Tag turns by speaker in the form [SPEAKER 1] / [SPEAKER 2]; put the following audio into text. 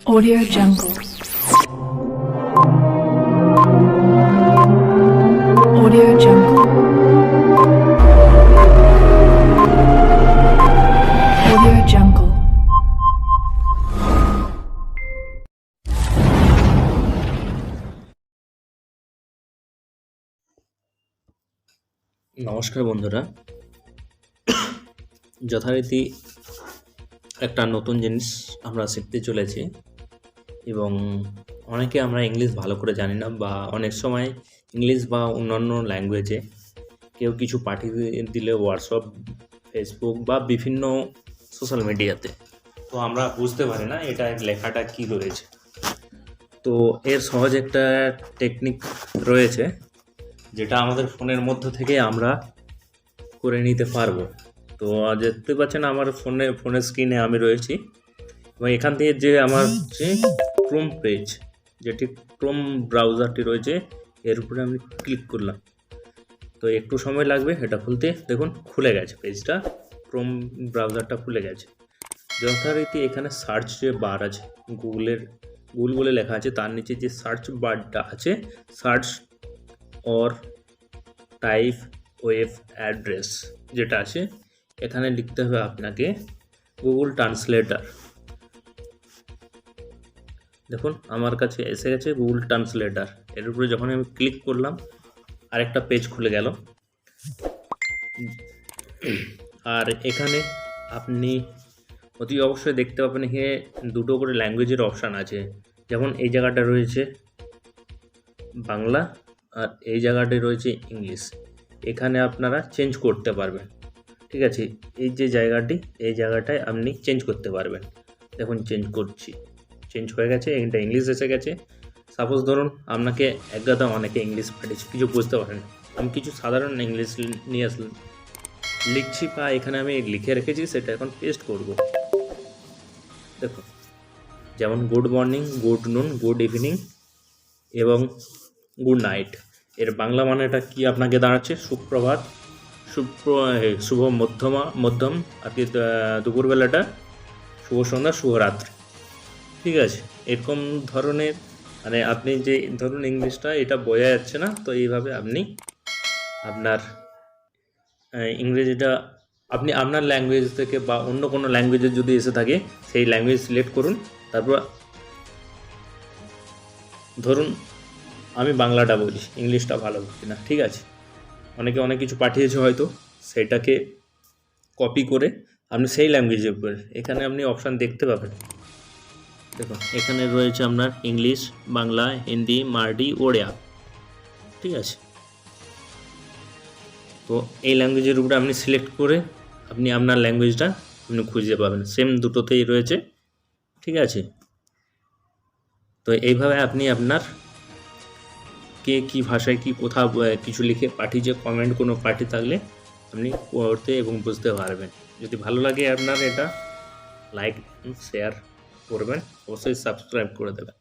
[SPEAKER 1] Audio Jungle. Audio Jungle. Audio Jungle.
[SPEAKER 2] নমস্কার বন্ধুরা, যথারীতি একটা নতুন জিনিস আমরা শিখতে চলেছি এবং অনেকে আমরা ইংলিশ ভালো করে জানি না, বা অনেক সময় ইংলিশ বা অন্যান্য ল্যাঙ্গুয়েজে কেউ কিছু পাঠিয়ে দিলে হোয়াটসঅ্যাপ, ফেসবুক বা বিভিন্ন সোশ্যাল মিডিয়াতে, তো আমরা বুঝতে পারি না এটা লেখাটা কি রয়েছে। তো এর সহজ একটা টেকনিক রয়েছে যেটা আমাদের ফোনের মধ্য থেকে আমরা করে নিতে পারবো। তো দেখতে পাচ্ছেন আমার ফোনের স্ক্রিনে আমি রয়েছি এবং এখান থেকে যে আমার যে ক্রোম পেজ, যেটি ক্রোম ব্রাউজারটি রয়েছে, এর উপরে আমি ক্লিক করলাম। তো একটু সময় লাগবে এটা খুলতে। দেখুন খুলে গেছে পেজটা, ক্রোম ব্রাউজারটা খুলে গেছে। যথারীতি এখানে সার্চ যে বার আছে, গুগল বলে লেখা আছে, তার নিচে যে সার্চ বারটা আছে, search or type web address যেটা আছে, এখানে লিখতে হবে আপনাকে গুগল ট্রান্সলেটার। দেখুন আমার কাছে এসে গেছে গুগল ট্রান্সলেটার। এর উপরে যখন আমি ক্লিক করলাম আরেকটা পেজ খুলে গেল। আর এখানে আপনি অতি অবশ্যই দেখতে পাবেন এখানে দুটো করে ল্যাঙ্গুয়েজের অপশান আছে। যেমন এই জায়গাটা রয়েছে বাংলা আর এই জায়গাটায় রয়েছে ইংলিশ। এখানে আপনারা চেঞ্জ করতে পারবেন, ঠিক আছে। এই যে জায়গাটি, এই জায়গাটায় আপনি চেঞ্জ করতে পারবেন। দেখুন চেঞ্জ করছি, চেঞ্জ হয়ে গেছে, এটা ইংলিশ এসে গেছে। সাপোজ ধরুন আপনাকে একগাদা অনেকে ইংলিশ পাঠিয়েছি, কিছু বুঝতে পারেন, আমি কিছু সাধারণ ইংলিশ নিয়ে আসলাম, লিখছি বা এখানে আমি লিখে রেখেছি, সেটা এখন পেস্ট করব। দেখুন যেমন গুড মর্নিং, গুড নুন, গুড ইভিনিং এবং গুড নাইট, এর বাংলা মানেটা কি আপনাকে দাঁড়াচ্ছে সুপ্রভাত, শুভ মধ্যম আর কি দুপুরবেলাটা, শুভ সন্ধ্যা, শুভরাত্রি, ঠিক আছে। এরকম ধরনের মানে আপনি যে ধরুন ইংলিশটা এটা বোঝা যাচ্ছে না, তো এইভাবে আপনি আপনার ইংরেজিটা আপনি আপনার ল্যাঙ্গুয়েজ থেকে বা অন্য কোনো ল্যাঙ্গুয়েজে যদি এসে থাকে সেই ল্যাঙ্গুয়েজ সিলেক্ট করুন। তারপর ধরুন আমি বাংলাটা বলছি, ইংলিশটা ভালো বলছি না, ঠিক আছে। অনেকে অনেক কিছু পাঠিয়েছে হয়তো, সেটাকে কপি করে আপনি সেই ল্যাঙ্গুয়েজের উপরে এখানে আপনি অপশান দেখতে পাবেন। দেখুন এখানে রয়েছে আপনার ইংলিশ, বাংলা, হিন্দি, মারাঠি, ওড়িয়া, ঠিক আছে। তো এই ল্যাঙ্গুয়েজের উপরে আপনি সিলেক্ট করে আপনি আপনার ল্যাঙ্গুয়েজটা আপনি খুঁজে পাবেন, সেম দুটোতেই রয়েছে, ঠিক আছে। তো এইভাবে আপনি আপনার কে কী ভাষায় কী কোথাও কিছু লিখে পাঠিয়েছে, কমেন্ট কোনো পাঠিয়ে থাকলে আপনি পড়তে এবং বুঝতে পারবেন। যদি ভালো লাগে আপনার এটা, লাইক শেয়ার করবেন, অবশ্যই সাবস্ক্রাইব করে দেবেন।